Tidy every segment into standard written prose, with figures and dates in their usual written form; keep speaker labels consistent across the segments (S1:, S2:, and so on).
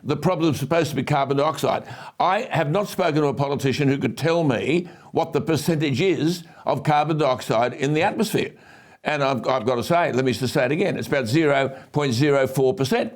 S1: the problem is supposed to be carbon dioxide. I have not spoken to a politician who could tell me what the percentage is of carbon dioxide in the atmosphere. And I've got to say, let me just say it again, it's about 0.04%.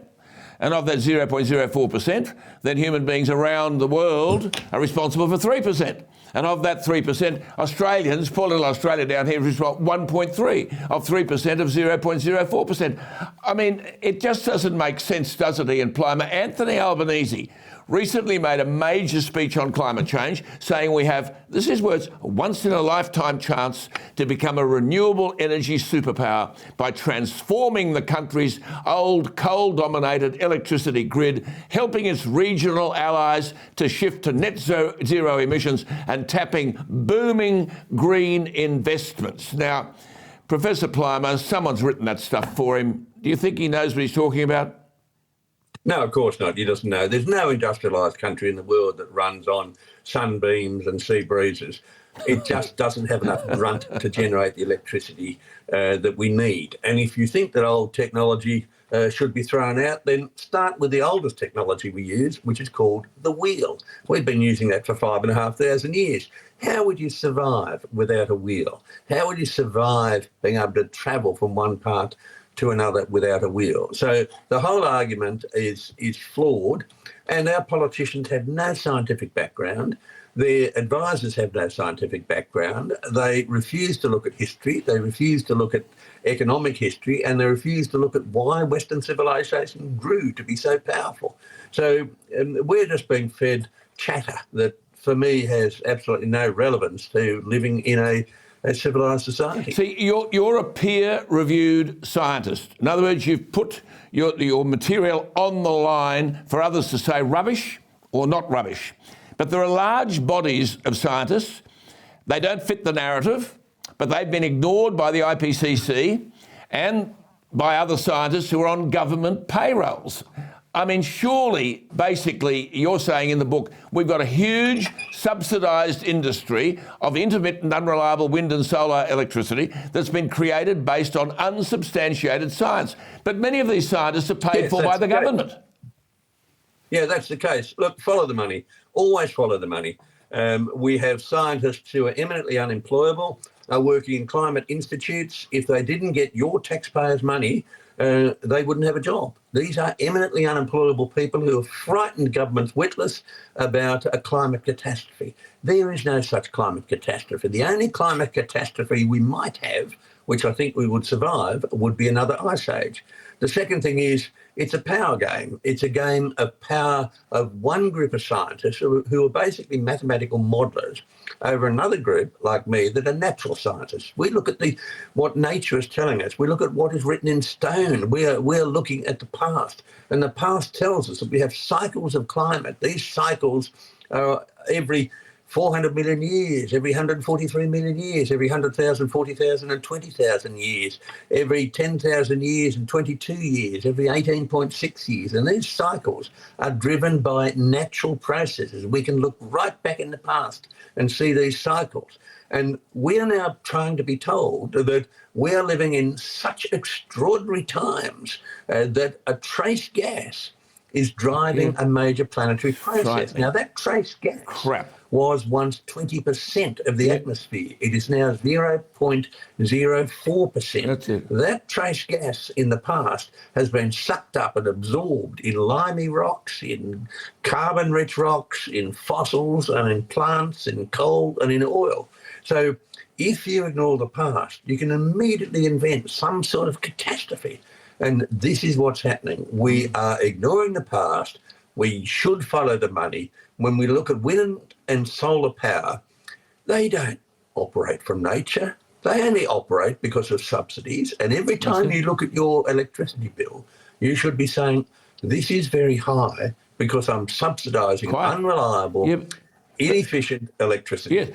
S1: And of that 0.04%, then human beings around the world are responsible for 3%. And of that 3%, Australians, poor little Australia down here, is 1.3 of 3% of 0.04%. I mean, it just doesn't make sense, does it, Ian Plimer? Anthony Albanese recently made a major speech on climate change saying we have, this is words, a once-in-a-lifetime chance to become a renewable energy superpower by transforming the country's old coal-dominated electricity grid, helping its regional allies to shift to net zero emissions and tapping booming green investments. Now, Professor Plimer, someone's written that stuff for him. Do you think he knows what he's talking about?
S2: No, of course not. He doesn't know. There's no industrialised country in the world that runs on sunbeams and sea breezes. It just doesn't have enough grunt to generate the electricity that we need. And if you think that old technology should be thrown out, then start with the oldest technology we use, which is called the wheel. We've been using that for 5,500 years. How would you survive without a wheel? How would you survive being able to travel from one part to another without a wheel? So the whole argument is flawed, and our politicians have no scientific background. Their advisors have no scientific background. They refuse to look at history. They refuse to look at economic history, and they refuse to look at why Western civilization grew to be so powerful. So we're just being fed chatter that, for me, has absolutely no relevance to living in a civilised society.
S1: See, you're a peer-reviewed scientist. In other words, you've put your material on the line for others to say rubbish or not rubbish. But there are large bodies of scientists. They don't fit the narrative, but they've been ignored by the IPCC and by other scientists who are on government payrolls. I mean, surely, basically, you're saying in the book, we've got a huge subsidised industry of intermittent, unreliable wind and solar electricity that's been created based on unsubstantiated science. But many of these scientists are paid for by the government.
S2: Yeah, that's the case. Look, follow the money. Always follow the money. We have scientists who are eminently unemployable, are working in climate institutes. If they didn't get your taxpayers' money, they wouldn't have a job. These are eminently unemployable people who have frightened governments witless about a climate catastrophe. There is no such climate catastrophe. The only climate catastrophe we might have, which I think we would survive, would be another ice age. The second thing is, it's a power game. It's a game of power of one group of scientists who are basically mathematical modelers over another group like me that are natural scientists. We look at what nature is telling us. We look at what is written in stone. We're looking at the past, and the past tells us that we have cycles of climate. These cycles are every 400 million years, every 143 million years, every 100,000, 40,000 and 20,000 years, every 10,000 years and 22 years, every 18.6 years. And these cycles are driven by natural processes. We can look right back in the past and see these cycles. And we are now trying to be told that we are living in such extraordinary times that a trace gas is driving a major planetary process. Now, that trace gas was once 20% of the atmosphere. It is now 0.04%. That trace gas in the past has been sucked up and absorbed in limey rocks, in carbon-rich rocks, in fossils and in plants, in coal and in oil. So if you ignore the past, you can immediately invent some sort of catastrophe. And this is what's happening. We are ignoring the past. We should follow the money. When we look at wind and solar power, they don't operate from nature. They only operate because of subsidies. And every time you look at your electricity bill, you should be saying, this is very high because I'm subsidising unreliable, inefficient electricity.